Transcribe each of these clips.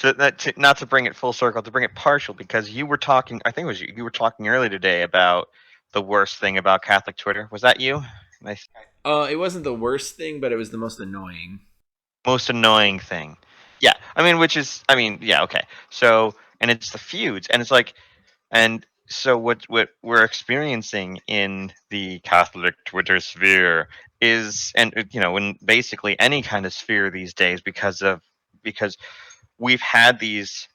So not to bring it full circle, to bring it partial, because you were talking. I think it was you. You were talking earlier today about the worst thing about Catholic Twitter. Was that you? Nice. It wasn't the worst thing, but it was the most annoying. Most annoying thing. Yeah, I mean, yeah, okay. So, and it's the feuds, and it's like, and so what we're experiencing in the Catholic Twitter sphere is, and in basically any kind of sphere these days, because we've had these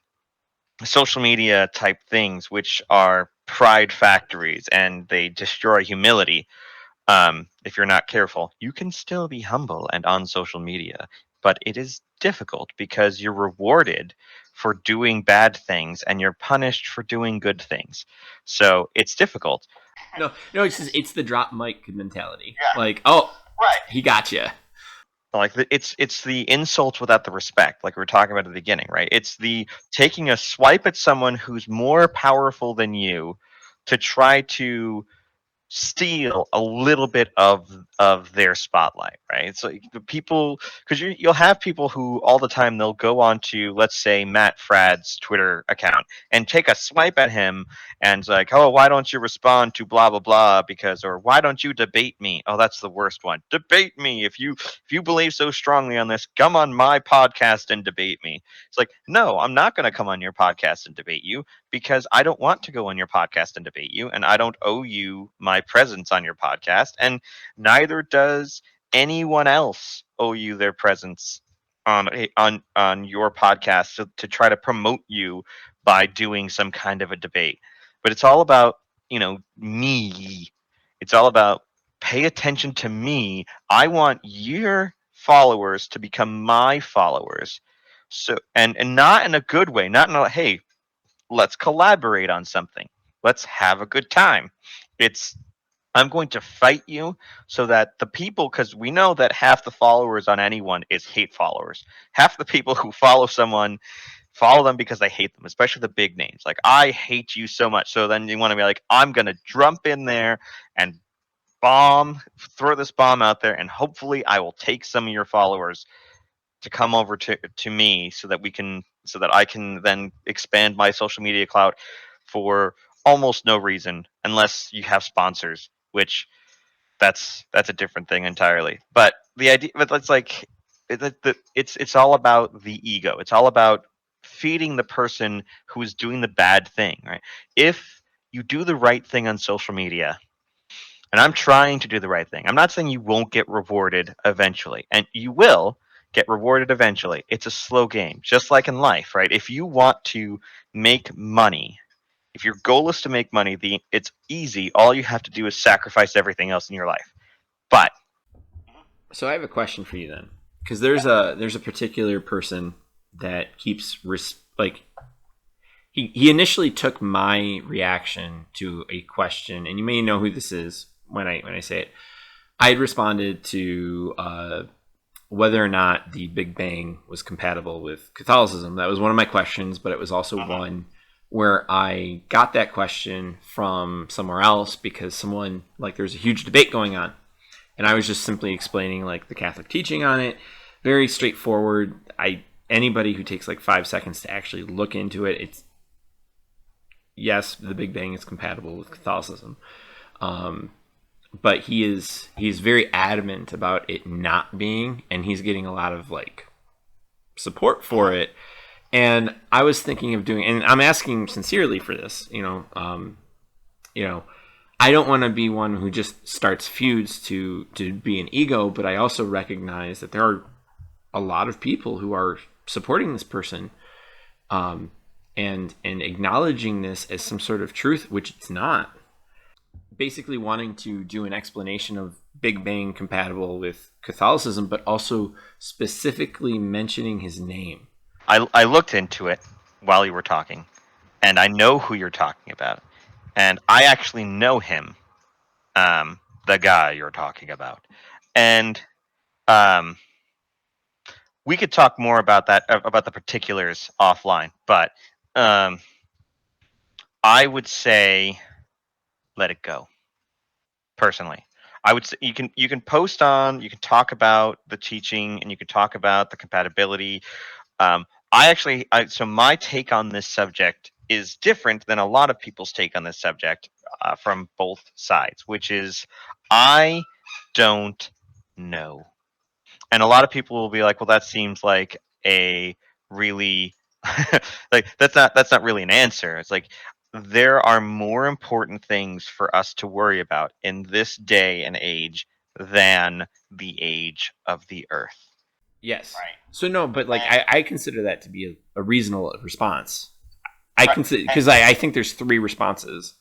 social media type things which are pride factories and they destroy humility. If you're not careful, you can still be humble and on social media, but it is difficult because you're rewarded for doing bad things and you're punished for doing good things. So it's difficult. No, it's the drop mic mentality. Yeah, Like, oh, right. he got you. Like it's the insult without the respect, like we were talking about at the beginning, right? It's the taking a swipe at someone who's more powerful than you to try to steal a little bit of their spotlight, right? So the people, because you'll have people who all the time they'll go on to, let's say, Matt Fradd's Twitter account and take a swipe at him and it's like, oh, why don't you respond to blah blah blah, because, or why don't you debate me? Oh, that's the worst one. Debate me if you believe so strongly on this. Come on my podcast and debate me. It's like, no, I'm not going to come on your podcast and debate you, because I don't want to go on your podcast and debate you, and I don't owe you my presence on your podcast, and neither does anyone else owe you their presence on your podcast to try to promote you by doing some kind of a debate. But it's all about, me. It's all about, pay attention to me. I want your followers to become my followers. So, and not in a good way, not in a, hey, let's collaborate on something. Let's have a good time. It's, I'm going to fight you so that the people, because we know that half the followers on anyone is hate followers. Half the people who follow someone follow them because they hate them, especially the big names. Like, I hate you so much. So then you want to be like, I'm going to jump in there and throw this bomb out there, and hopefully I will take some of your followers to come over to me so that I can then expand my social media clout for almost no reason, unless you have sponsors, which that's a different thing entirely. But the idea, but it's like it's all about the ego. It's all about feeding the person who is doing the bad thing, right? If you do the right thing on social media, and I'm trying to do the right thing. I'm not saying you won't get rewarded eventually, and you will get rewarded eventually. It's a slow game, just like in life, right? If you want to make money, if your goal is to make money, it's easy. All you have to do is sacrifice everything else in your life. But So I have a question for you then, because there's a particular person that keeps like he initially took my reaction to a question, and you may know who this is when I say it. I had responded to whether or not the Big Bang was compatible with Catholicism. That was one of my questions, but it was also one where I got that question from somewhere else because someone, like, there's a huge debate going on, and I was just simply explaining like the Catholic teaching on it. Very straightforward. Anybody who takes like 5 seconds to actually look into it, it's, yes, the Big Bang is compatible with Catholicism. But he's very adamant about it not being, and he's getting a lot of like support for it. And I was thinking of doing, and I'm asking sincerely for this, I don't want to be one who just starts feuds to be an ego, but I also recognize that there are a lot of people who are supporting this person, and acknowledging this as some sort of truth, which it's not. Basically wanting to do an explanation of Big Bang compatible with Catholicism, but also specifically mentioning his name. I looked into it while you were talking, and I know who you're talking about, and I actually know him, the guy you're talking about, and um, we could talk more about that, about the particulars offline. But um, I would say let it go. Personally, I would say you can post on, you can talk about the teaching, and you can talk about the compatibility. So my take on this subject is different than a lot of people's take on this subject from both sides, which is I don't know. And a lot of people will be like, well, that seems like a really like that's not really an answer. It's like there are more important things for us to worry about in this day and age than the age of the earth. Yes. Right. So no, but like I consider that to be a reasonable response. I Right. consider because I think there's three responses.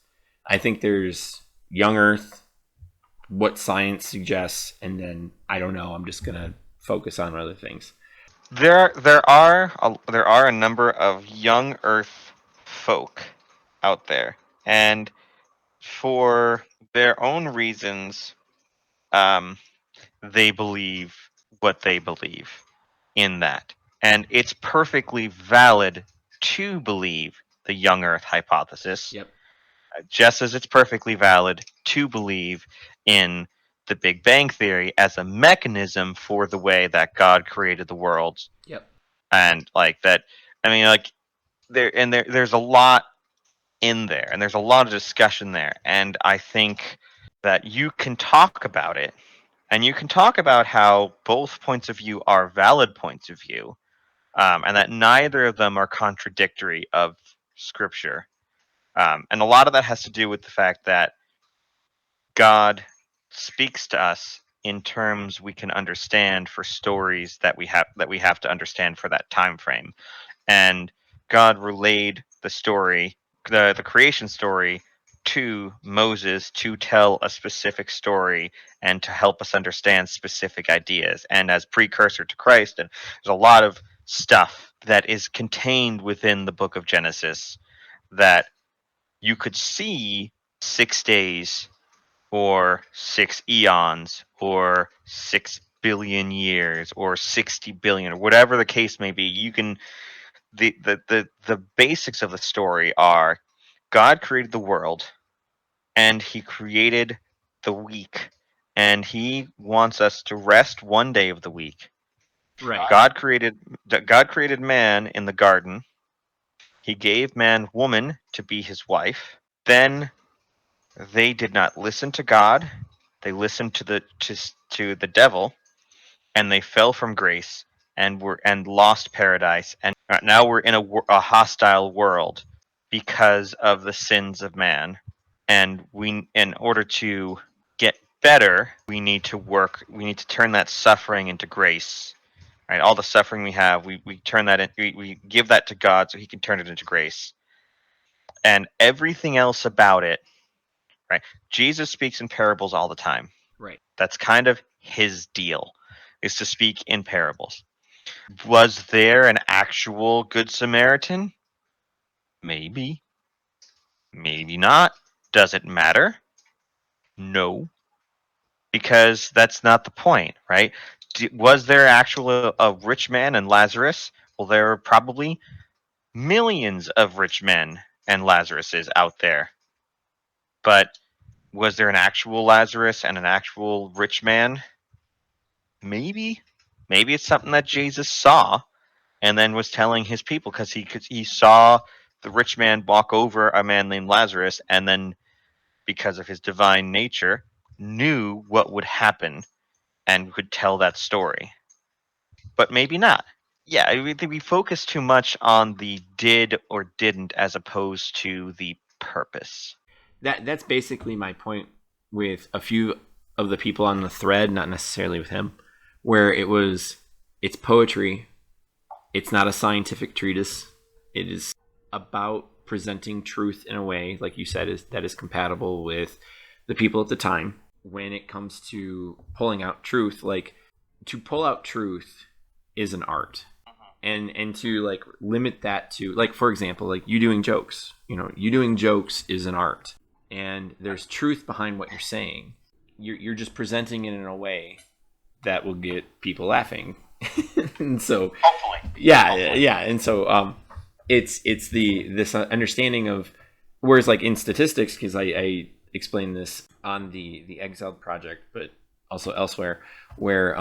I think there's young Earth, what science suggests, and then I don't know. I'm just gonna focus on other things. There are a number of young Earth folk out there, and for their own reasons, um, they believe what they believe in that, and it's perfectly valid to believe the young Earth hypothesis, Yep. just as it's perfectly valid to believe in the Big Bang Theory as a mechanism for the way that God created the world, Yep. and like that. I mean, like there's a lot in there, and there's a lot of discussion there, and I think that you can talk about it, and you can talk about how both points of view are valid points of view, and that neither of them are contradictory of Scripture. And a lot of that has to do with the fact that God speaks to us in terms we can understand for stories that we have to understand for that time frame. And God relayed the story, the creation story, to Moses to tell a specific story and to help us understand specific ideas. And as precursor to Christ, and there's a lot of stuff that is contained within the book of Genesis that you could see 6 days or 6 eons or 6 billion years or 60 billion or whatever the case may be. You can the basics of the story are God created the world, and he created the week, and he wants us to rest one day of the week. Right. God created man in the garden. He gave man woman to be his wife. Then they did not listen to God. They listened to the devil, and they fell from grace and lost paradise, and now we're in a hostile world because of the sins of man. And we, in order to get better, we need to turn that suffering into grace, right? All the suffering we have, we turn that in, we give that to God so he can turn it into grace. And everything else about it, right? Jesus speaks in parables all the time. Right. That's kind of his deal, is to speak in parables. Was there an actual Good Samaritan? Maybe. Maybe not. Does it matter? No, because that's not the point, right? Was there actually a rich man and Lazarus? Well, there are probably millions of rich men and Lazaruses out there. But was there an actual Lazarus and an actual rich man? Maybe. Maybe it's something that Jesus saw and then was telling his people, because he saw the rich man walk over a man named Lazarus, and then because of his divine nature knew what would happen and could tell that story. But maybe not. Yeah, we think we focus too much on the did or didn't as opposed to the purpose. That's basically my point with a few of the people on the thread, not necessarily with him, where it's poetry. It's not a scientific treatise. It is about presenting truth in a way, like you said, that is compatible with the people at the time. When it comes to pulling out truth, like to pull out truth is an art. And to like limit that to, like, for example, like you doing jokes, you doing jokes is an art, and there's truth behind what you're saying. You're just presenting it in a way that will get people laughing. And so Hopefully. yeah, and so it's this understanding of, whereas like in statistics, because I explained this on the Exiled project, but also elsewhere, where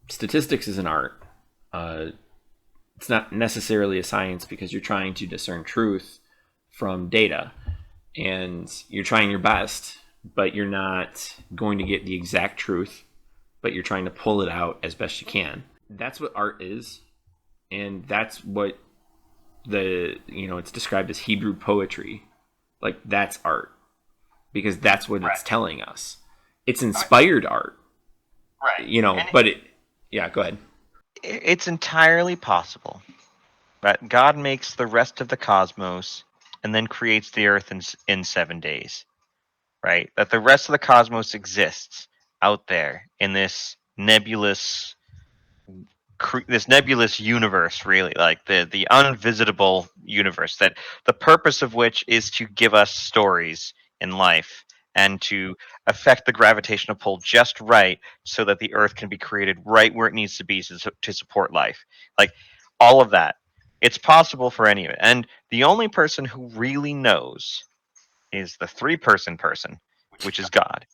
statistics is an art. it's not necessarily a science because you're trying to discern truth from data, and you're trying your best, but you're not going to get the exact truth, but you're trying to pull it out as best you can. That's what art is, and that's what it's described as Hebrew poetry. Like, that's art because that's what it's telling us. It's inspired art, but yeah, go ahead. It's entirely possible that God makes the rest of the cosmos and then creates the earth in 7 days, right? That the rest of the cosmos exists out there in this nebulous universe, really, like the unvisitable universe, that the purpose of which is to give us stories in life and to affect the gravitational pull just right so that the earth can be created right where it needs to be to support life. Like, all of that, it's possible for any of it, and the only person who really knows is the person, which is God.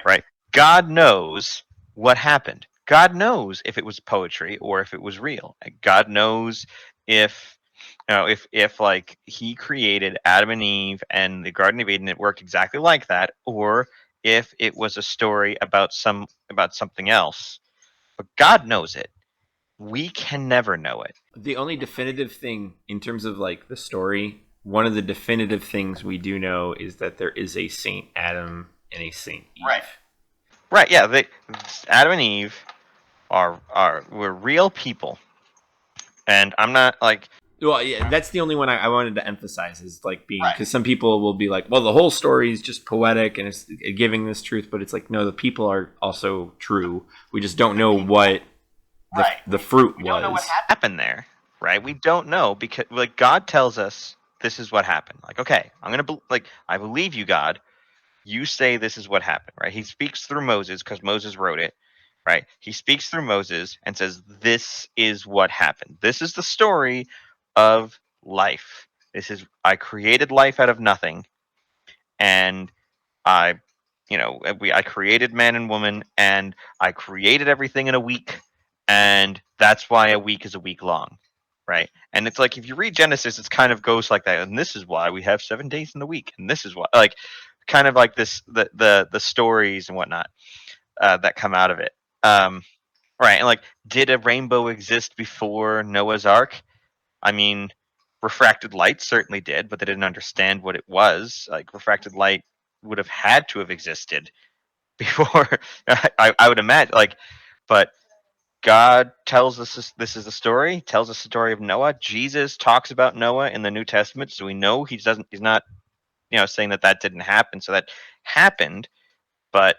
Right? God knows what happened. God knows if it was poetry or if it was real. God knows if if like he created Adam and Eve and the Garden of Eden, it worked exactly like that, or if it was a story about something else. But God knows it. We can never know it. The only definitive thing in terms of like the story, one of the definitive things we do know is that there is a Saint Adam and a Saint Eve. Right, yeah, Adam and Eve were real people. And I'm not like, well, yeah, that's the only one I wanted to emphasize is like being, because some people will be like, well, the whole story is just poetic and it's giving this truth, but it's like, no, the people are also true. We just don't know what the fruit was. Don't know what happened there, right? We don't know because like God tells us this is what happened. Like, okay, I believe you, God. You say this is what happened, right? He speaks through Moses because Moses wrote it, right? He speaks through Moses and says, this is what happened. This is the story of life. I created life out of nothing, and I, I created man and woman, and I created everything in a week, and that's why a week is a week long, right? And it's like if you read Genesis, it kind of goes like that, and this is why we have 7 days in the week, and this is why, like, kind of like this, the stories and whatnot that come out of it, right? And like, did a rainbow exist before Noah's Ark? I mean, refracted light certainly did, but they didn't understand what it was. Like, refracted light would have had to have existed before. I would imagine. Like, but God tells us this is the story. Tells us the story of Noah. Jesus talks about Noah in the New Testament, so we know he doesn't. He's not, saying that didn't happen. So that happened, but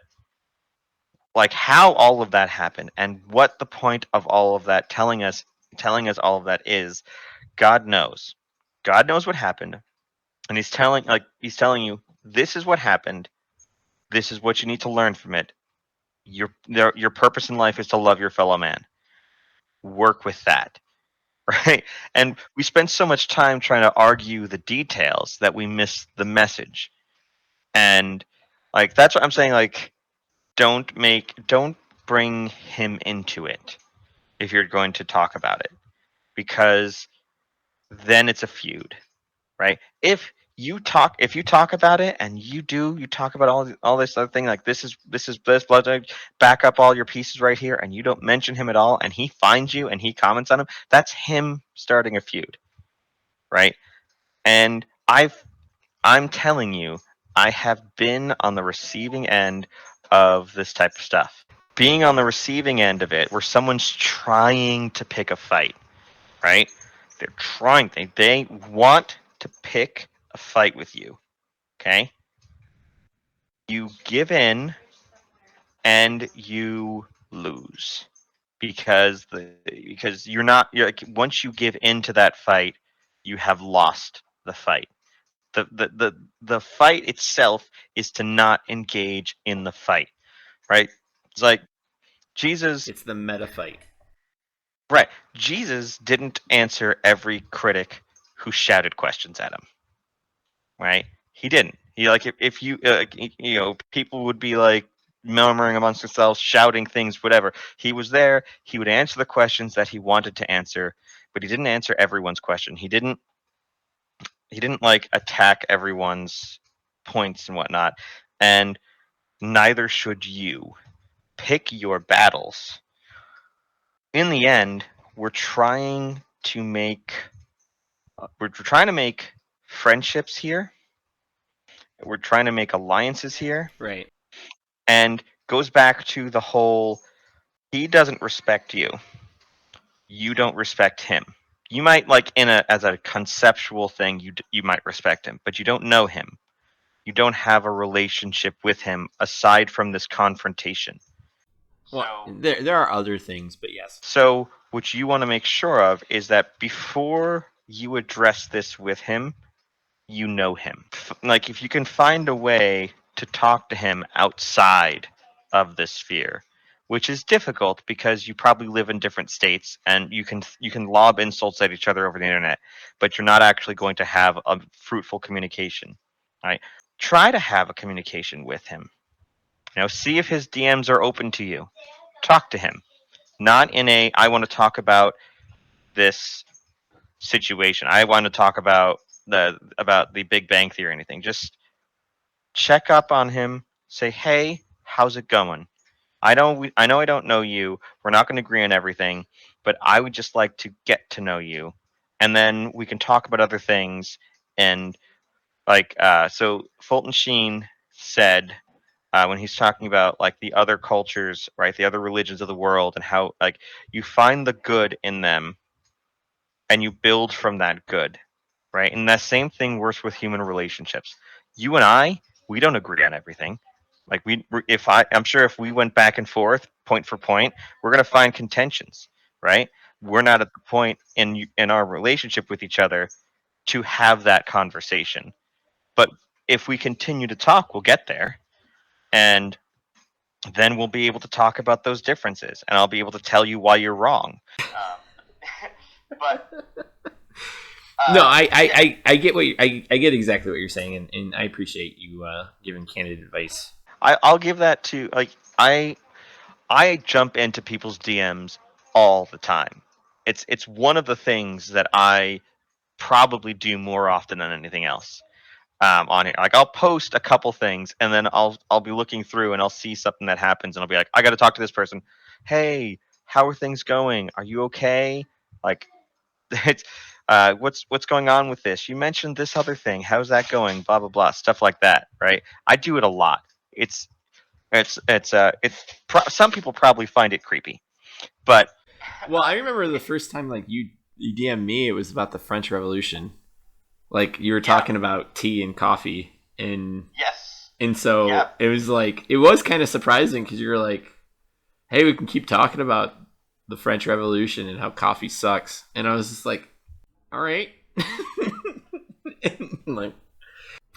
like how all of that happened and what the point of all of that telling us all of that is, God knows. God knows what happened, and he's telling you this is what happened. This is what you need to learn from it. Your purpose in life is to love your fellow man. Work with that, right? And we spend so much time trying to argue the details that we miss the message. And like that's what I'm saying. Like, don't bring him into it if you're going to talk about it, because then it's a feud, right? If you talk about it and you talk about all this other thing, like this blood, back up all your pieces right here, and you don't mention him at all, and he finds you and he comments on him, that's him starting a feud, right? And I'm telling you, I have been on the receiving end of this type of stuff. Being on the receiving end of it, where someone's trying to pick a fight, right? They're trying. They want to pick a fight with you. Okay? You give in and you lose because you're like, once you give in to that fight, you have lost the fight. The fight itself is to not engage in the fight, right? It's like Jesus, It's the meta fight. right? Jesus didn't answer every critic who shouted questions at him, right? He didn't. He like if you people would be like murmuring amongst themselves, shouting things, whatever. He was there. He would answer the questions that he wanted to answer but he didn't answer everyone's question. He didn't like attack everyone's points and whatnot, and neither should you. Pick your battles. In the end, we're trying to make friendships here. We're trying to make alliances here, Right. and goes back to the whole he doesn't respect you. You don't respect him. You might like as a conceptual thing you might respect him, but you don't know him. You don't have a relationship with him aside from this confrontation. Well, there are other things, but yes. So what you want to make sure of is that before you address this with him, you know him. Like if you can find a way to talk to him outside of this sphere, which is difficult because you probably live in different states and you can lob insults at each other over the internet, but you're not actually going to have a fruitful communication. Right? Try to have a communication with him. See if his DMs are open to you. Talk to him. Not in a I want to talk about this situation. I want to talk about the Big Bang Theory or anything. Just check up on him. Say, hey, how's it going? I know I don't know you. We're not going to agree on everything, but I would just like to get to know you, and then we can talk about other things. And so Fulton Sheen said when he's talking about like the other cultures, right, the other religions of the world, and how like you find the good in them and you build from that good, right? And that same thing works with human relationships. You and I, we don't agree on everything. Like I'm sure if we went back and forth, point for point, we're gonna find contentions, right? We're not at the point in our relationship with each other to have that conversation. But if we continue to talk, we'll get there, and then we'll be able to talk about those differences, and I'll be able to tell you why you're wrong. But No, I get I get exactly what you're saying, and I appreciate you giving candid advice. I'll give that to like I jump into people's DMs all the time. It's one of the things that I probably do more often than anything else. On here, like I'll post a couple things and then I'll be looking through and I'll see something that happens and I'll be like, I got to talk to this person. Hey, how are things going? Are you okay? Like, it's what's going on with this? You mentioned this other thing. How's that going? Blah blah blah. Stuff like that, right? I do it a lot. Some people probably find it creepy, but Well, I remember the first time like you DM'd me, it was about the French Revolution. Like you were talking about tea and coffee, and yes, and so it was like it was kind of surprising because you were like, "Hey, we can keep talking about the French Revolution and how coffee sucks," and I was just like, "All right." Like,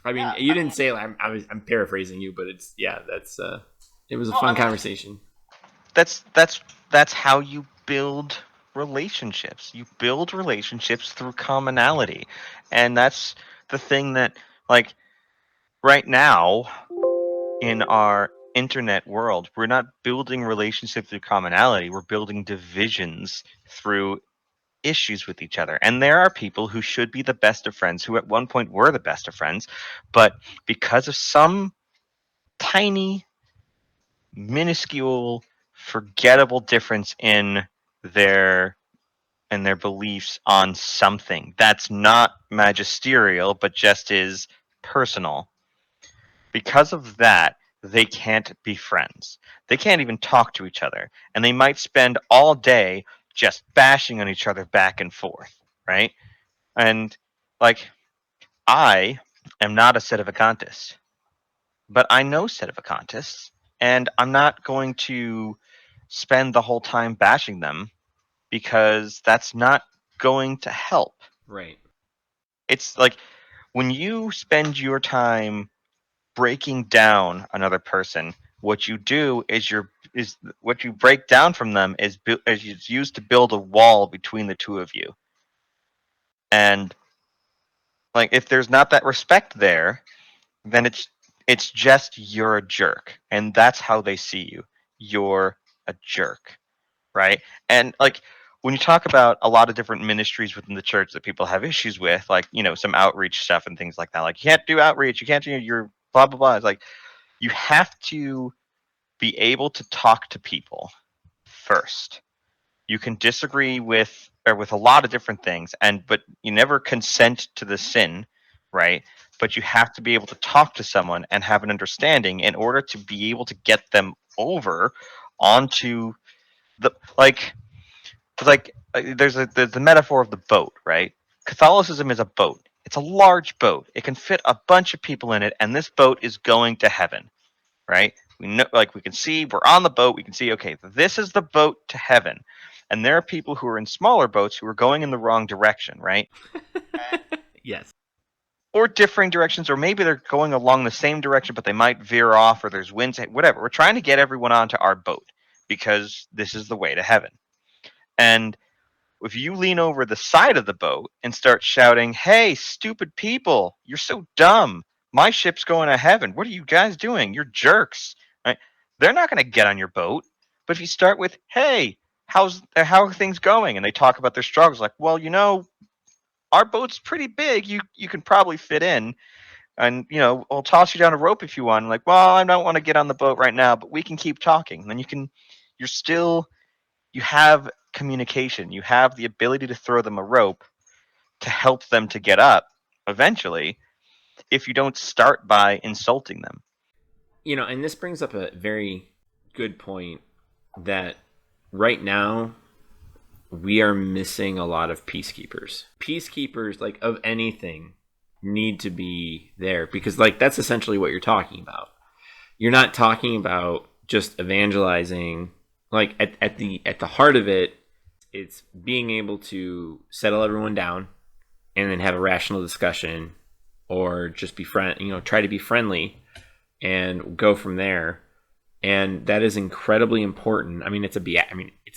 I mean, you didn't say it. I'm paraphrasing you, but it's that's it was a fun conversation. that's how you build relationships. You build relationships through commonality, and that's the thing that like right now in our internet world, we're not building relationships through commonality. We're building divisions through issues with each other. And there are people who should be the best of friends who at one point were the best of friends, but because of some tiny, minuscule, forgettable difference their in their beliefs on something that's not magisterial but just is personal. Because of that, they can't be friends. They can't even talk to each other. And they might spend all day just bashing on each other back and forth, right? And like I am not a sedevacantist, but I know sedevacantists, and I'm not going to spend the whole time bashing them because that's not going to help. Right. It's like when you spend your time breaking down another person, what you do is what you break down from them is used to build a wall between the two of you. And like if there's not that respect there, then it's just you're a jerk, and that's how they see you. You're a jerk, right? And like when you talk about a lot of different ministries within the church that people have issues with, like, some outreach stuff and things like that, like you can't do outreach, you can't do your blah blah blah. It's like you have to be able to talk to people first. You can disagree with or with a lot of different things, but you never consent to the sin, right? But you have to be able to talk to someone and have an understanding in order to be able to get them over onto the there's the metaphor of the boat, right? Catholicism is a boat. It's a large boat. It can fit a bunch of people in it, and this boat is going to heaven, right? We know, like we can see, we're on the boat. We can see, okay, this is the boat to heaven, and there are people who are in smaller boats who are going in the wrong direction, right? Yes. Or differing directions, or maybe they're going along the same direction, but they might veer off, or there's winds, whatever. We're trying to get everyone onto our boat because this is the way to heaven. And if you lean over the side of the boat and start shouting, "Hey, stupid people, you're so dumb. My ship's going to heaven. What are you guys doing? You're jerks." Right? They're not going to get on your boat. But if you start with, "Hey, how are things going?" and they talk about their struggles, like, "Well, our boat's pretty big. You can probably fit in, and I'll toss you down a rope if you want." I'm like, "Well, I don't want to get on the boat right now, but we can keep talking." And then you have communication. You have the ability to throw them a rope to help them to get up eventually if you don't start by insulting them. And this brings up a very good point that right now we are missing a lot of peacekeepers. Peacekeepers, like of anything, need to be there because like that's essentially what you're talking about. You're not talking about just evangelizing. Like at the heart of it, it's being able to settle everyone down and then have a rational discussion or just try to be friendly and go from there. And that is incredibly important. I mean, it's a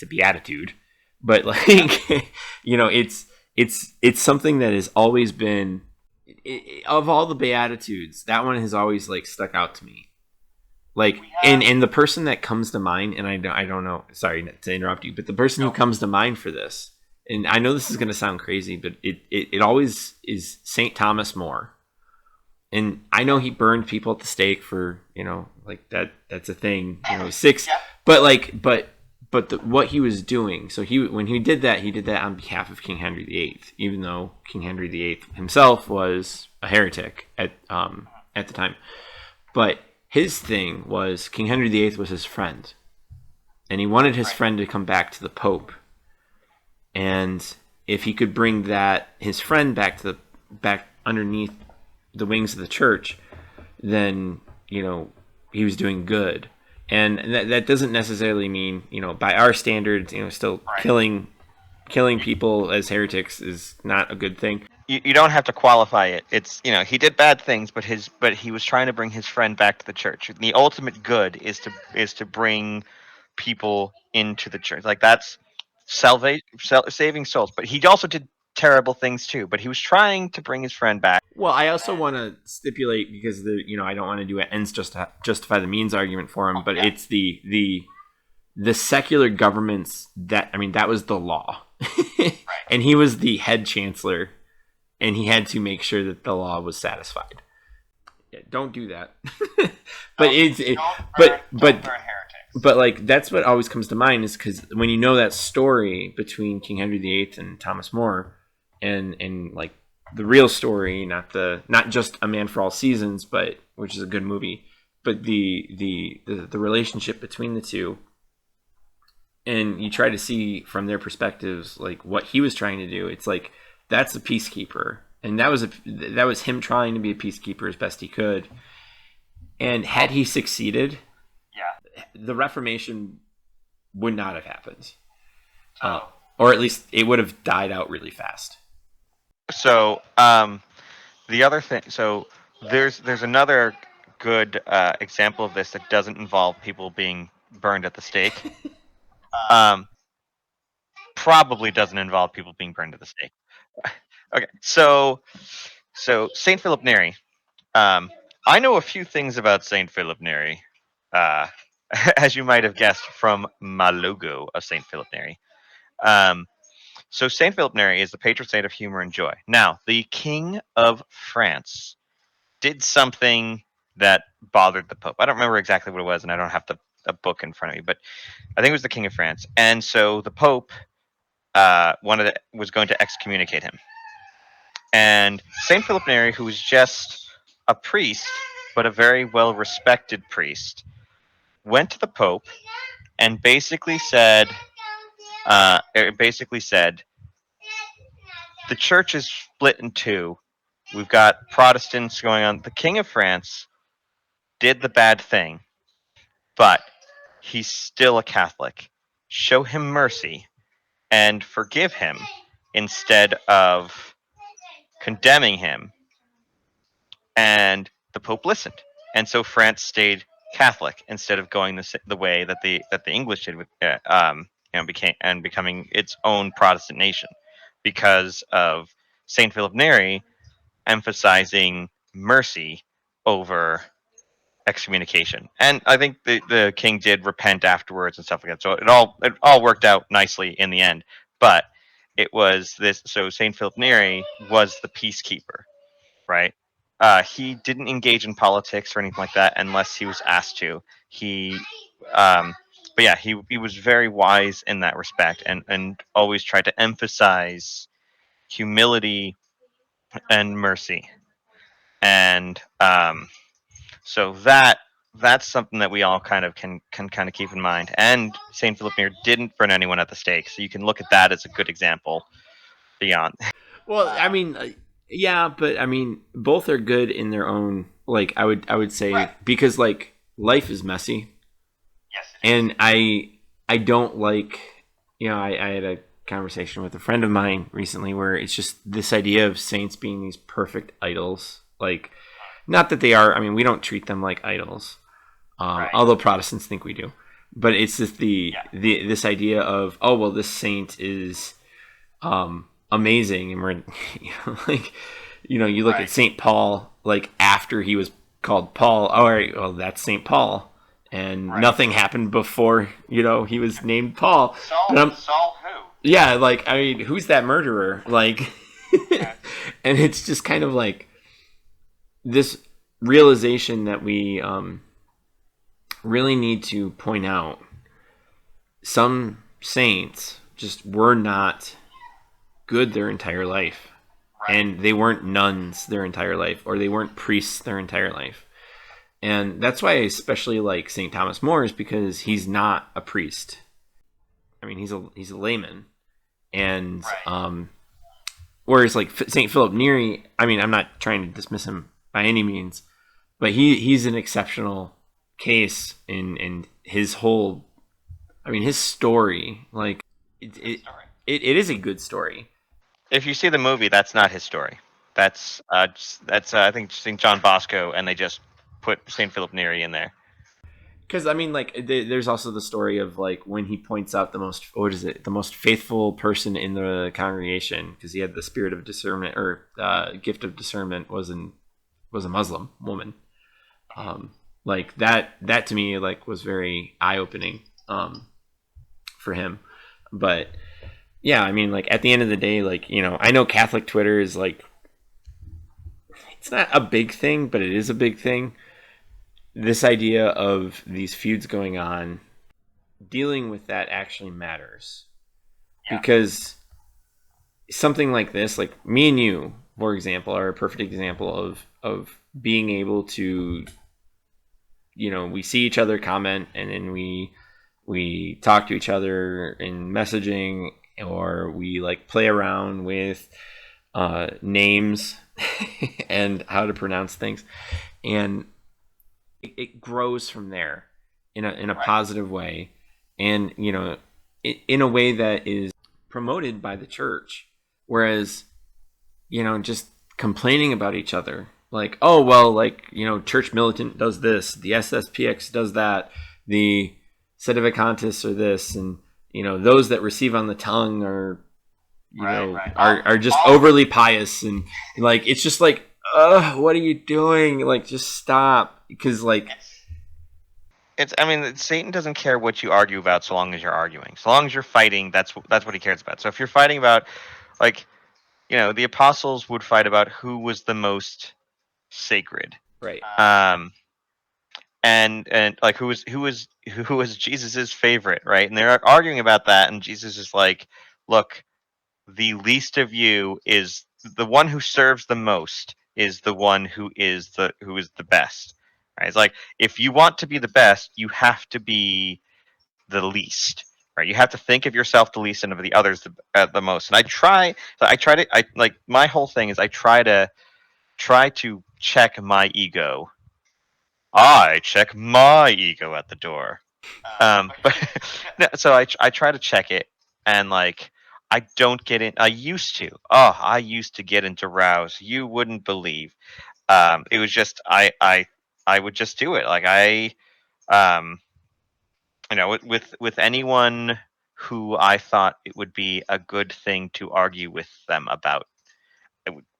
beatitude, but like it's something that has always been of all the beatitudes, that one has always like stuck out to me. Like, and the person that comes to mind, and I don't know, sorry to interrupt you, but the person who comes to mind for this, and I know this is going to sound crazy, but it always is St. Thomas More. And I know he burned people at the stake for, like that's a thing, 6, but what he was doing. So when he did that on behalf of King Henry VIII, even though King Henry VIII himself was a heretic at the time. But his thing was King Henry VIII was his friend, and he wanted his friend to come back to the Pope. And if he could bring his friend back underneath the wings of the church, then he was doing good. And that doesn't necessarily mean by our standards, still killing people as heretics is not a good thing. You don't have to qualify it. It's he did bad things, but he was trying to bring his friend back to the church. The ultimate good is to bring people into the church. Like that's saving souls. But he also did terrible things too. But he was trying to bring his friend back. Well, I also want to stipulate because I don't want to do an ends justify the means argument for him, but it's the secular governments that was the law, and he was the head chancellor, and he had to make sure that the law was satisfied. Yeah, don't do that. But like that's what always comes to mind is because when you know that story between King Henry VIII and Thomas More, and like the real story, not just A Man for All Seasons, but which is a good movie, but the relationship between the two, and you try to see from their perspectives like what he was trying to do. It's like that's a peacekeeper, and that was him trying to be a peacekeeper as best he could. And had he succeeded, the Reformation would not have happened, or at least it would have died out really fast. So the other thing, so there's another good example of this that doesn't involve people being burned at the stake. Probably doesn't involve people being burned at the stake. Okay, so Saint Philip Neri. I know a few things about Saint Philip Neri, as you might have guessed from my logo of Saint Philip Neri. So Saint Philip Neri is the patron saint of humor and joy. Now, the King of France did something that bothered the Pope. I don't remember exactly what it was, and I don't have a book in front of me, but I think it was the King of France. And so the Pope was going to excommunicate him. And Saint Philip Neri, who was just a priest, but a very well respected priest, went to the Pope and basically said, the church is split in two. We've got Protestants going on. The King of France did the bad thing, but he's still a Catholic. Show him mercy and forgive him instead of condemning him. And the Pope listened, and so France stayed Catholic instead of going the way that the English did with becoming its own Protestant nation, because of Saint Philip Neri emphasizing mercy over excommunication. And I think the king did repent afterwards and stuff like that. So it all worked out nicely in the end. But it was this. So Saint Philip Neri was the peacekeeper, right? He didn't engage in politics or anything like that unless he was asked to. But yeah, he was very wise in that respect, and always tried to emphasize humility and mercy. And so that's something that we all kind of can kind of keep in mind. And Saint Philip Neri didn't burn anyone at the stake, so you can look at that as a good example beyond. Well, I mean, yeah, but I mean, both are good in their own. Like, I would say, Right. because like life is messy, Yes. and I don't like. I had a conversation with a friend of mine recently where it's just this idea of saints being these perfect idols. Like, not that they are. I mean, we don't treat them like idols, Right. although Protestants think we do. But it's just this idea of, oh well, this saint is amazing, and we're like, you look Right. at Saint Paul, like after he was called Paul. All right, well that's Saint Paul, and Right. nothing happened before he was named Paul. Saul who? Yeah, like, I mean, who's that murderer? Like, and it's just kind of like this realization that we really need to point out. Some saints just were not good their entire life. Right. And they weren't nuns their entire life, or they weren't priests their entire life. And that's why I especially like St. Thomas More, is because he's not a priest. I mean, he's a layman. And Right. Whereas like St. Philip Neri, I mean, I'm not trying to dismiss him by any means, but he's an exceptional case in his whole, I mean, his story. Like, it is a good story. If you see the movie, that's not his story. That's I think St. John Bosco, and they just put St. Philip Neri in there. Because I mean, like, there's also the story of like when he points out the most faithful person in the congregation, because he had the spirit of discernment, or gift of discernment, was a Muslim woman. Like that to me, like, was very eye opening for him. But yeah, I mean, like, at the end of the day, like, I know Catholic Twitter is like, it's not a big thing, but it is a big thing. This idea of these feuds going on, dealing with that actually matters. Yeah. Because something like this, like me and you, for example, are a perfect example of being able to, we see each other comment, and then we talk to each other in messaging, or we like play around with names and how to pronounce things, and it grows from there in a positive way, and in a way that is promoted by the church. Whereas just complaining about each other, like, oh well, like, Church Militant does this, the SSPX does that, the Sedevacantists are this, and those that receive on the tongue are are just overly pious, and like, it's just like, what are you doing? Like, just stop. Because like, I mean, Satan doesn't care what you argue about so long as you're arguing. So long as you're fighting, that's what he cares about. So if you're fighting about, like, the apostles would fight about who was the most sacred. Right. Um, and like who was Jesus's favorite, right? And they're arguing about that, and Jesus is like, look, the least of you is the one who serves the most is the one who is the best. Right? It's like, if you want to be the best, you have to be the least. Right? You have to think of yourself the least and of the others the most. And I like, my whole thing is I try to check my ego. I check my ego at the door. But no, so I try to check it, and like, I don't get in. I used to. Oh, I used to get into rows. You wouldn't believe. It was just I would just do it. Like, um with anyone who I thought it would be a good thing to argue with them about.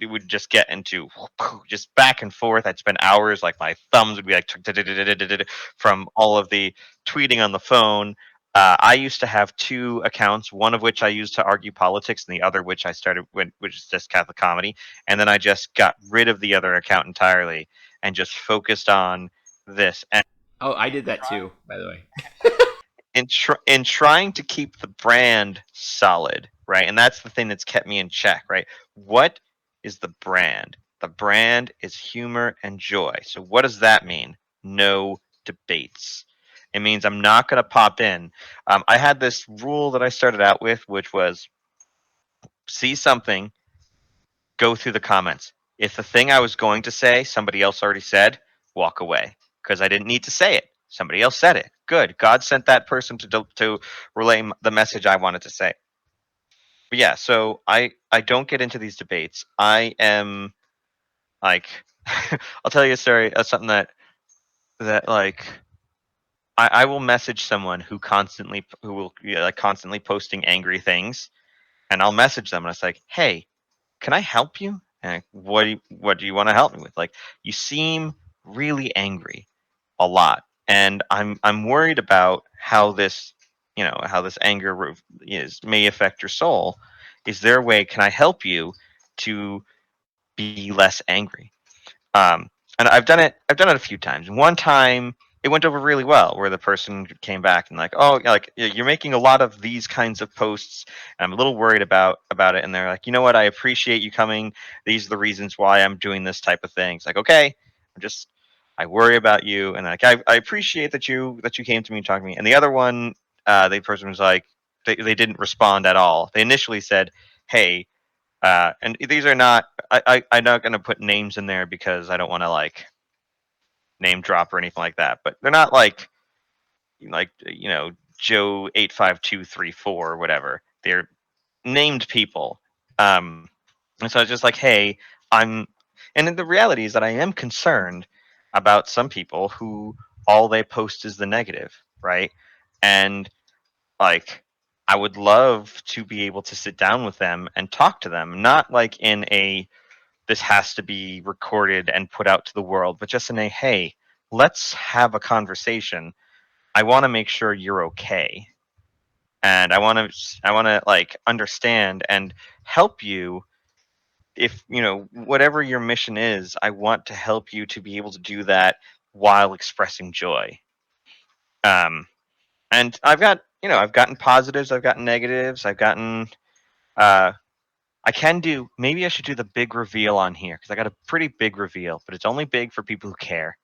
It would just get into just back and forth. I'd spend hours, like my thumbs would be like from all of the tweeting on the phone. I used to have two accounts, one of which I used to argue politics, and the other which I started with, which is just Catholic comedy. And then I just got rid of the other account entirely and just focused on this. And Oh, I did that too, by the way. in trying to keep the brand solid, right? And that's the thing that's kept me in check, right? What is the brand? The brand is humor and joy. So what does that mean? No debates. It means I'm not going to pop in. I had this rule that I started out with, which was, see something, go through the comments. If the thing I was going to say somebody else already said, walk away, because I didn't need to say it. Somebody else said it. Good. God sent that person to relay the message I wanted to say. But yeah, so I don't get into these debates. I am like, I'll tell you a story of something that like, I will message someone who will, like, constantly posting angry things, and I'll message them, and it's like, hey, can I help you? And what do you want to help me with? Like, you seem really angry a lot, and I'm worried about how this anger may affect your soul. Is there a way? Can I help you to be less angry? Um, and I've done it a few times. One time it went over really well, where the person came back and like, oh, like, you're making a lot of these kinds of posts, and I'm a little worried about it. And they're like, you know what? I appreciate you coming. These are the reasons why I'm doing this type of thing. It's like, okay, I worry about you, and like, I appreciate that you came to me and talked to me. And the other one, the person was like, they didn't respond at all. They initially said, hey, and these are not. I'm not going to put names in there because I don't want to, like, name drop or anything like that. But they're not like Joe 85234 or whatever. They're named people. And so it's just like, hey, I'm. And then the reality is that I am concerned about some people who all they post is the negative, right? And like, I would love to be able to sit down with them and talk to them, not like in a this has to be recorded and put out to the world, but just in a, hey, let's have a conversation. I want to make sure you're okay, and I want to like understand and help you. If whatever your mission is, I want to help you to be able to do that while expressing joy. Um, and I've gotten positives, I've gotten negatives, I've gotten uh I can do. Maybe I should do the big reveal on here because I got a pretty big reveal, but it's only big for people who care.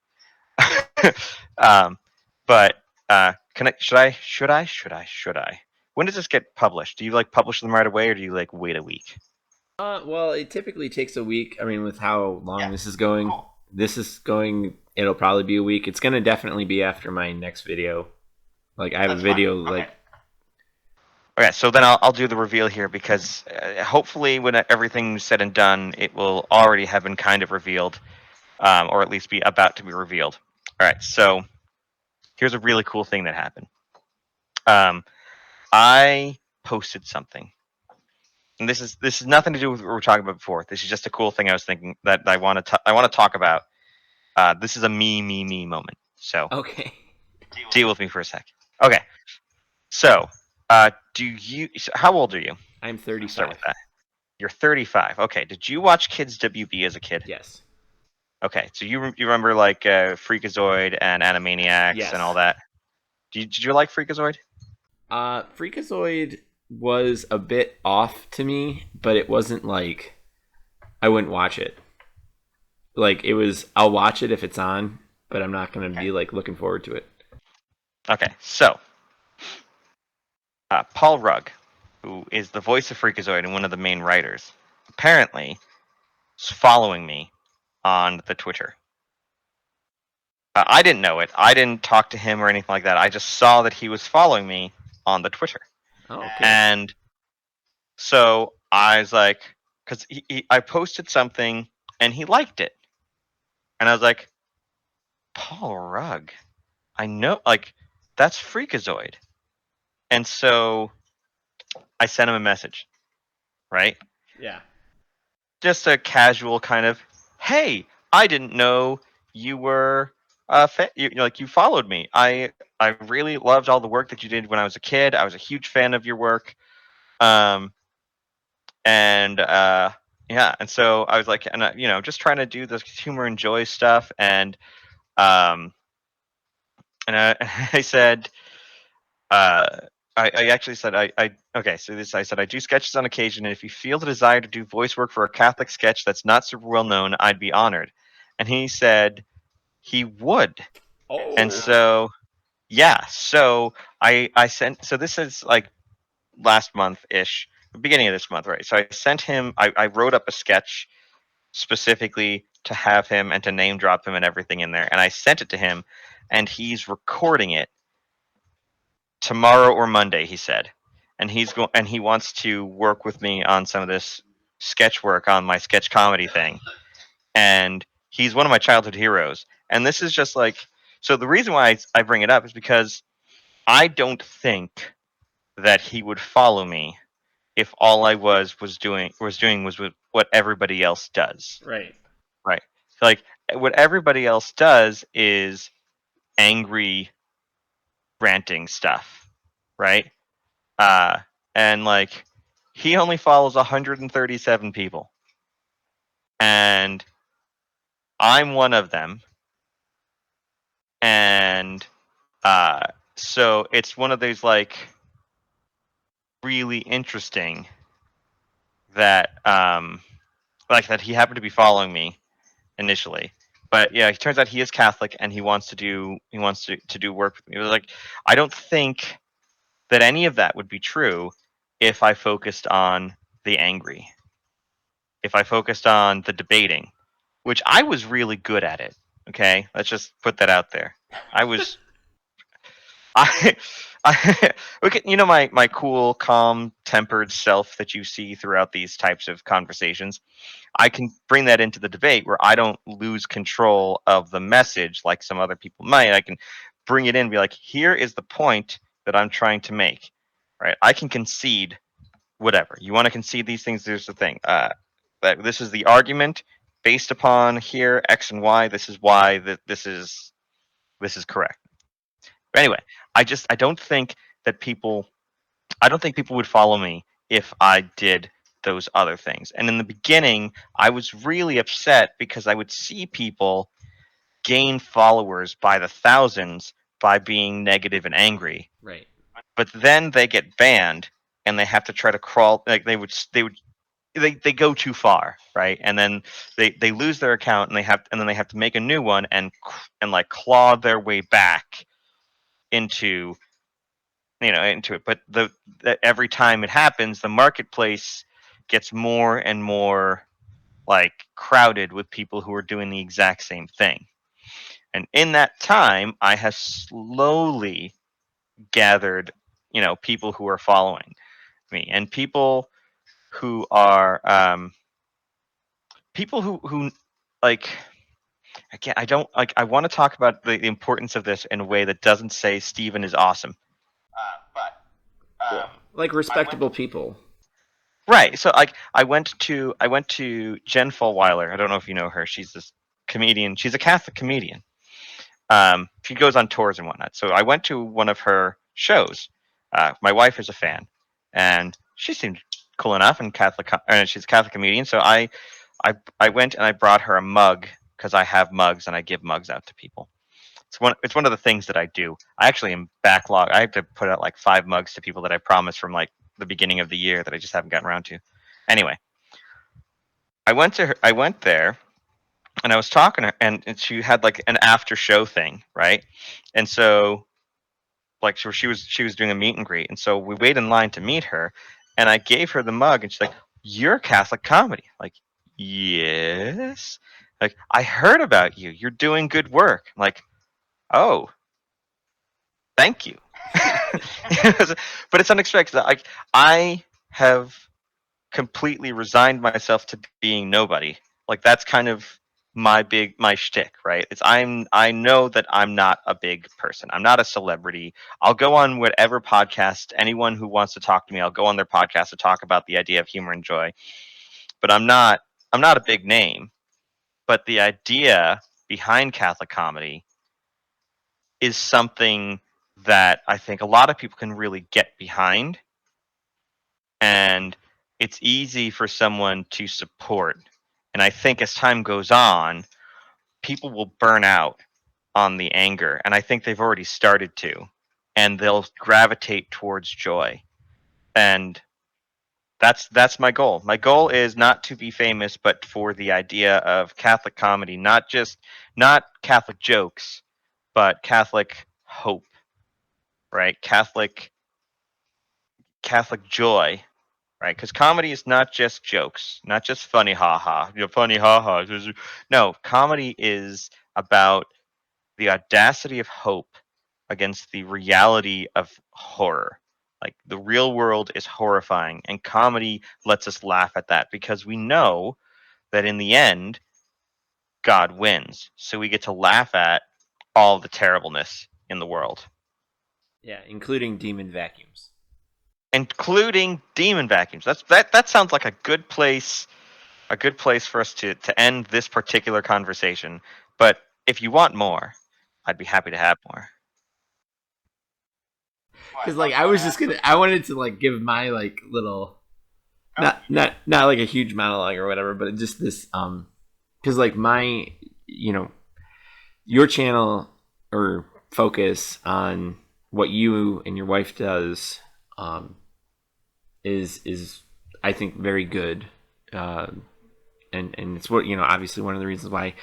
um, but can I? Should I? Should I? Should I? Should I? When does this get published? Do you like publish them right away, or do you like wait a week? Well, it typically takes a week. I mean, with how long this is going, it'll probably be a week. It's gonna definitely be after my next video. Like, I have a video like. Okay, so then I'll do the reveal here because hopefully when everything's said and done, it will already have been kind of revealed, or at least be about to be revealed. All right, so here's a really cool thing that happened. I posted something, and this is nothing to do with what we were talking about before. This is just a cool thing I was thinking that I want to talk about. This is a me moment. So Okay. deal with me for a sec. Okay. So, how old are you? I'm Let's start 35. with that. You're 35. Okay. Did you watch Kids WB as a kid? Yes. Okay. So you remember like Freakazoid and Animaniacs and all Yes. that? Did you like Freakazoid? Freakazoid was a bit off to me, but it wasn't like I wouldn't watch it. Like it was, I'll watch it if it's on, but I'm not gonna be like looking forward to it. Okay. So, Paul Rugg, who is the voice of Freakazoid and one of the main writers, apparently is following me on the Twitter. I didn't know it. I didn't talk to him or anything like that. I just saw that he was following me on the Twitter. Oh, okay. And so I was like, because I posted something and he liked it. And I was like, Paul Rugg, I know, like, that's Freakazoid. And so I sent him a message, right? Yeah. Just a casual kind of, hey, I didn't know you were you followed me. I really loved all the work that you did when I was a kid. I was a huge fan of your work. Um, and yeah, and so I was like, and just trying to do this humor and joy stuff, um, and I said, uh, I actually said, okay, so this I said I do sketches on occasion, and if you feel the desire to do voice work for a Catholic sketch that's not super well known, I'd be honored. And he said he would, and Oh. so yeah, so I sent, so this is like last month ish, beginning of this month, right? So I sent him, I wrote up a sketch specifically to have him and to name drop him and everything in there, and I sent it to him, and he's recording it tomorrow or Monday, he said, and he wants to work with me on some of this sketch work on my sketch comedy thing, and he's one of my childhood heroes, and this is just like, so the reason why I bring it up is because I don't think that he would follow me if all I was what everybody else does. Right. Right. Like what everybody else does is angry ranting stuff, right? Uh and like he only follows 137 people. And I'm one of them. And uh so it's one of those like really interesting that that he happened to be following me initially. But yeah, it turns out he is Catholic and he wants to do work with me. It was like I don't think that any of that would be true if I focused on the angry. If I focused on the debating, which I was really good at it. Okay? Let's just put that out there. I was I look at my cool, calm, tempered self that you see throughout these types of conversations. I can bring that into the debate where I don't lose control of the message like some other people might. I can bring it in and be like, here is the point that I'm trying to make. Right? I can concede whatever. You want to concede these things, there's the thing. That this is the argument based upon here, X and Y, this is why that this is correct. But anyway, I don't think that people would follow me if I did those other things. And in the beginning, I was really upset because I would see people gain followers by the thousands by being negative and angry. Right. But then they get banned and they have to try to crawl like they go too far, right? And then they lose their account and then they have to make a new one and like claw their way back into into it. But every time it happens, the marketplace gets more and more like crowded with people who are doing the exact same thing. And in that time, I have slowly gathered, people who are following me and who are people who like I don't like I want to talk about the importance of this in a way that doesn't say Steven is awesome. But Like respectable people. right. So like I went to Jen Fulwiler. I don't know if you know her. She's this comedian. She's a Catholic comedian. She goes on tours and whatnot. So I went to one of her shows. My wife is a fan, and she seemed cool enough, and she's a Catholic comedian. So I went and I brought her a mug because I have mugs and I give mugs out to people. It's one of the things that I do. I actually am backlog. I have to put out like 5 mugs to people that I promised from like the beginning of the year that I just haven't gotten around to. Anyway, I went there and I was talking to her, and she had like an after show thing, right? And so like she was doing a meet and greet, and so we wait in line to meet her, and I gave her the mug, and she's like, "You're Catholic comedy." Like, yes. Like, I heard about you. You're doing good work. I'm like, oh, thank you. But it's unexpected. Like, I have completely resigned myself to being nobody. Like, that's kind of my shtick, right? I know that I'm not a big person. I'm not a celebrity. I'll go on whatever podcast, anyone who wants to talk to me, I'll go on their podcast to talk about the idea of humor and joy. But I'm not a big name. But the idea behind Catholic comedy is something that I think a lot of people can really get behind, and it's easy for someone to support. And I think as time goes on, people will burn out on the anger, and I think they've already started to, and they'll gravitate towards joy. And that's my goal. My goal is not to be famous, but for the idea of Catholic comedy, not Catholic jokes, but Catholic hope, right? Catholic joy, right? Because comedy is not just jokes, not just funny haha, funny haha. No, comedy is about the audacity of hope against the reality of horror. Like, the real world is horrifying, and comedy lets us laugh at that because we know that in the end, God wins. So we get to laugh at all the terribleness in the world, Yeah, including demon vacuums. including demon vacuums. That sounds like a good place for us to end this particular conversation. But if you want more, I'd be happy to have more. Because like I wanted to like give my like little, not like a huge monologue or whatever, but just this because like my, you know, your channel or focus on what you and your wife does is I think very good, and it's what, you know, obviously one of the reasons why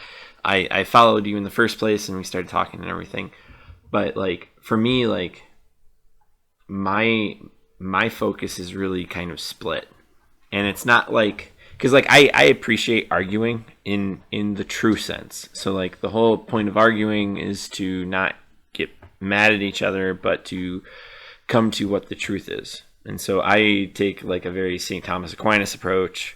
I followed you in the first place and we started talking and everything. But like for me, like my focus is really kind of split, and it's not like, because like I appreciate arguing in the true sense. So like the whole point of arguing is to not get mad at each other, but to come to what the truth is. And so I take like a very St. Thomas Aquinas approach,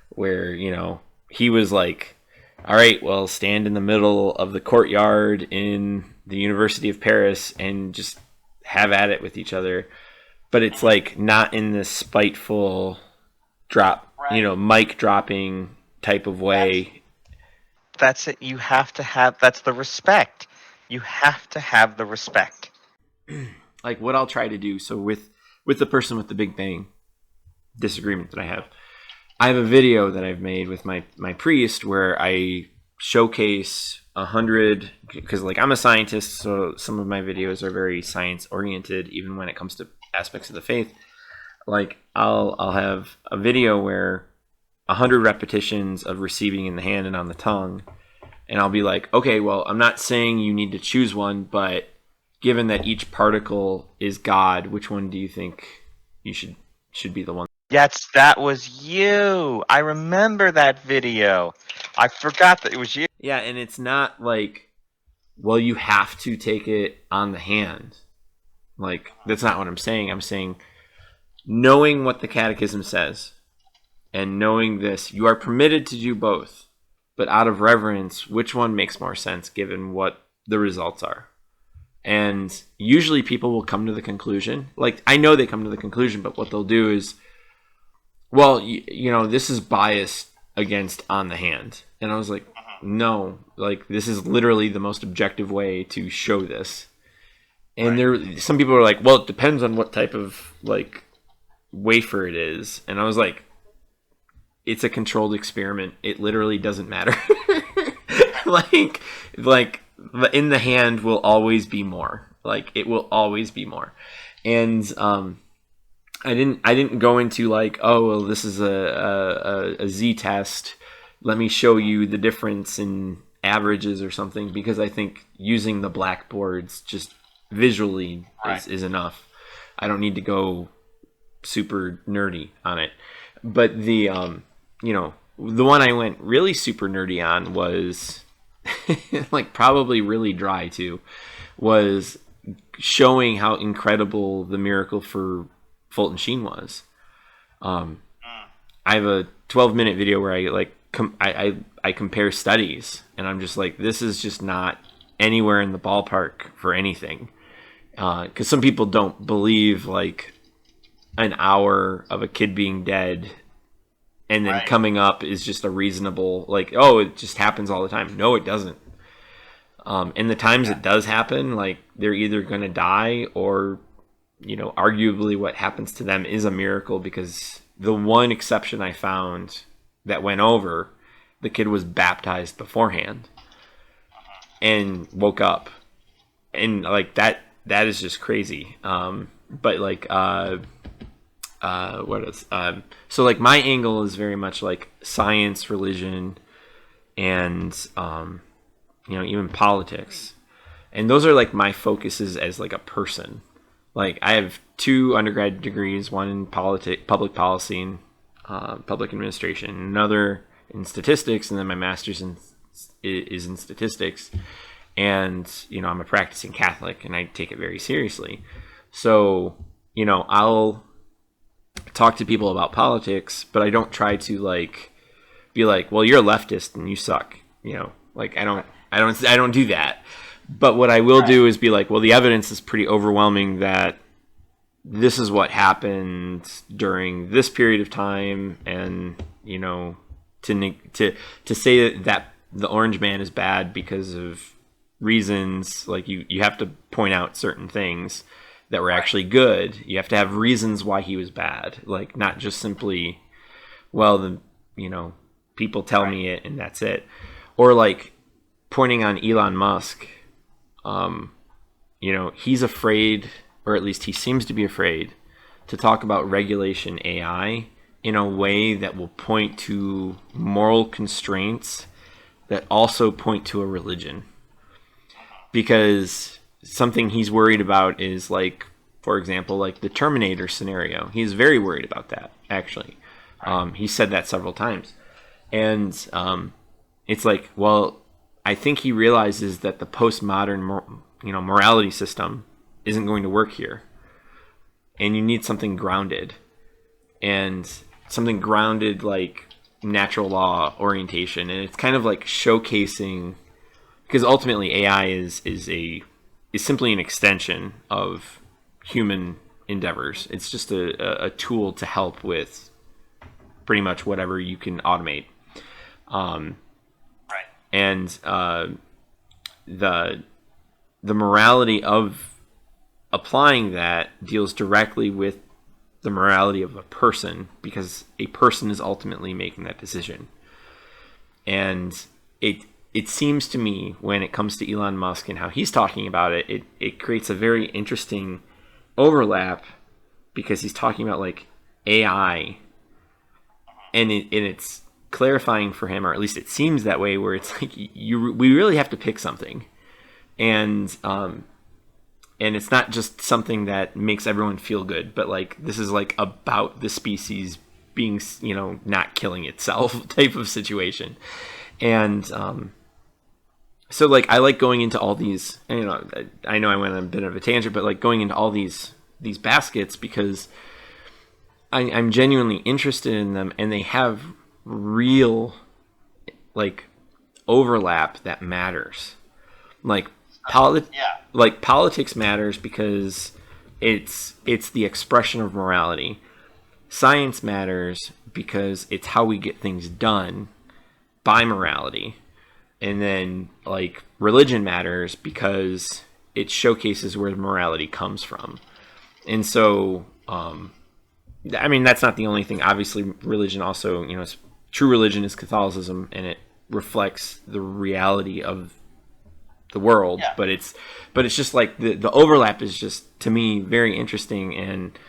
where, you know, he was like, all right, well, stand in the middle of the courtyard in the University of Paris and just have at it with each other. But it's like not in this spiteful drop, you know, mic dropping type of way. That's it. You have to have, that's the respect. You have to have the respect. Like what I'll try to do. So with the person with the Big Bang disagreement that I have a video that I've made with my priest where I showcase 100, because like I'm a scientist, so some of my videos are very science oriented, even when it comes to aspects of the faith. Like I'll have a video where 100 repetitions of receiving in the hand and on the tongue, and I'll be like, okay, well, I'm not saying you need to choose one, but given that each particle is God, which one do you think you should be the one? Yes, that was you. I remember that video. I forgot that it was you. Yeah, and it's not like, well, you have to take it on the hand. Like, that's not what I'm saying. I'm saying, knowing what the Catechism says and knowing this, you are permitted to do both. But out of reverence, which one makes more sense given what the results are? And usually people will come to the conclusion, like, I know they come to the conclusion, but what they'll do is, well, you know, this is biased against on the hand. And I was like, no, like this is literally the most objective way to show this. And some people are like, well, it depends on what type of like wafer it is. And I was like, it's a controlled experiment. It literally doesn't matter. like in the hand will always be more. Like it will always be more. And I didn't go into like, oh well, this is a Z test. Let me show you the difference in averages or something, because I think using the blackboards just visually is enough. I don't need to go super nerdy on it. But the the one I went really super nerdy on was like probably really dry too, was showing how incredible the miracle for Fulton Sheen was. I have a 12-minute video where I like I compare studies, and I'm just like, this is just not anywhere in the ballpark for anything. Because some people don't believe like an hour of a kid being dead and then coming up is just a reasonable, like, oh, it just happens all the time. No, it doesn't. And the times it does happen, like, they're either going to die or, arguably what happens to them is a miracle, because the one exception I found that went over, the kid was baptized beforehand and woke up. And, like, that is just crazy. But, like, so like my angle is very much like science, religion, and even politics, and those are like my focuses as like a person. Like I have 2 undergrad degrees, one in public policy and public administration, another in statistics, and then my master's is in statistics. And I'm a practicing Catholic, and I take it very seriously. So I'll talk to people about politics, but I don't try to like be like, well, you're a leftist and you suck. Like I don't do that. But what I will do is be like, well, the evidence is pretty overwhelming that this is what happened during this period of time, and to say that the orange man is bad because of reasons, like you have to point out certain things that were actually good. You have to have reasons why he was bad, like not just simply, well, people tell me it and that's it. Or like pointing on Elon Musk, he's afraid, or at least he seems to be afraid, to talk about regulation AI in a way that will point to moral constraints that also point to a religion. Because something he's worried about is, like, for example, like the Terminator scenario. He's very worried about that, actually. He said that several times. And it's like, well, I think he realizes that the postmodern, morality system isn't going to work here. And you need something grounded. And something grounded like natural law orientation. And it's kind of like showcasing, because ultimately AI is simply an extension of human endeavors. It's just a tool to help with pretty much whatever you can automate. And the morality of applying that deals directly with the morality of a person, because a person is ultimately making that decision. And it seems to me, when it comes to Elon Musk and how he's talking about it, it creates a very interesting overlap, because he's talking about like AI, and it's clarifying for him, or at least it seems that way, where it's like we really have to pick something, and it's not just something that makes everyone feel good, but like this is like about the species being not killing itself type of situation. And so like I like going into all these, I know I went on a bit of a tangent, but like going into all these baskets, because I'm genuinely interested in them, and they have real like overlap that matters. Like politics matters because it's the expression of morality. Science matters because it's how we get things done by morality. and then like religion matters because it showcases where morality comes from. And so I mean, that's not the only thing. Obviously, religion also, true religion is Catholicism, and it reflects the reality of the world. Yeah. But it's just like the overlap is just, to me, very interesting. And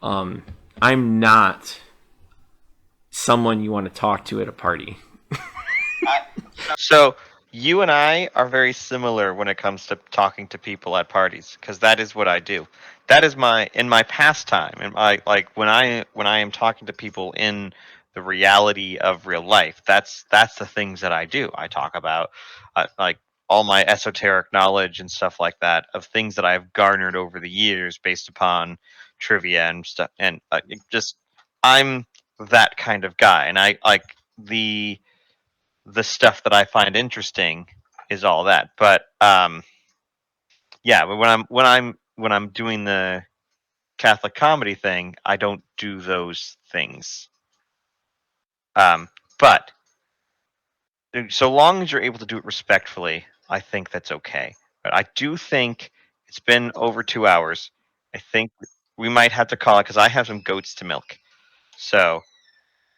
I'm not someone you want to talk to at a party. So you and I are very similar when it comes to talking to people at parties, because that is what I do. That is in my pastime, and like when I am talking to people in the reality of real life. That's the things that I do. I talk about like all my esoteric knowledge and stuff like that of things that I've garnered over the years based upon trivia and stuff. And I'm that kind of guy, and I like the stuff that I find interesting is all that. But yeah, but when I'm doing the Catholic comedy thing, I don't do those things. But so long as you're able to do it respectfully, I think that's okay. But I do think it's been over 2 hours. I think we might have to call it because I have some goats to milk. So,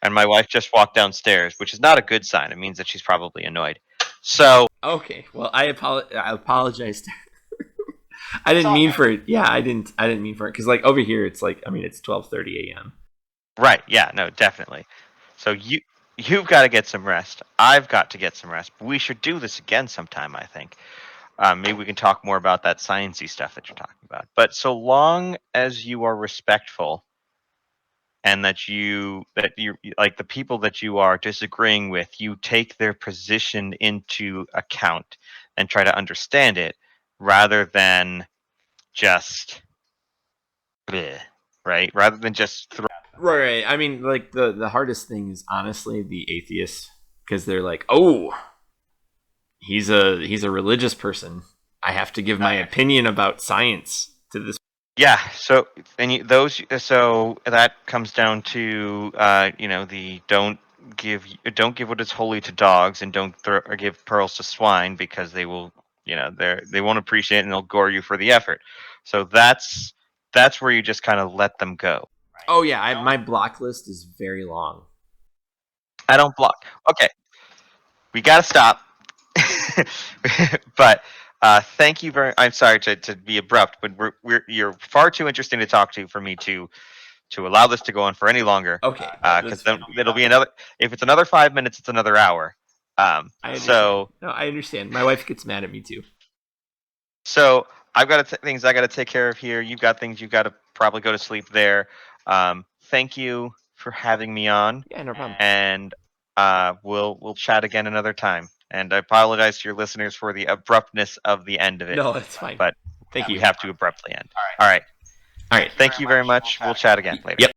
and my wife just walked downstairs, which is not a good sign. It means that she's probably annoyed. So, Okay, well, I apologize. I didn't mean for it. Yeah, I didn't mean for it, because like over here, it's like, I mean, it's 12:30 a.m. right, yeah, no, definitely. So you've got to get some rest. I've got to get some rest. We should do this again sometime, I think. Maybe we can talk more about that sciencey stuff that you're talking about. But so long as you are respectful, and that you like the people that you are disagreeing with, you take their position into account and try to understand it rather than just bleh, right? Rather than just throw. Right. I mean, like the hardest thing is honestly the atheists, because they're like, oh, he's a religious person. I have to give my opinion about science to this. Yeah, so so that comes down to the don't give what is holy to dogs, and don't or give pearls to swine, because they will they won't appreciate it and they'll gore you for the effort. So that's where you just kind of let them go. Oh yeah, my block list is very long. I don't block. Okay, we gotta stop. But thank you very. I'm sorry to be abrupt, but you're far too interesting to talk to for me to allow this to go on for any longer. Okay, Because then it'll be another. If it's another 5 minutes, it's another hour. So no, I understand. My wife gets mad at me too. so I've got things I got to take care of here. You've got things you've got to probably go to sleep there. Thank you for having me on. Yeah, no problem. And we'll chat again another time. And I apologize to your listeners for the abruptness of the end of it. No, that's fine. But Thank you. we have to abruptly end. All right. All right. Thank you very much. We'll chat again later. Yep.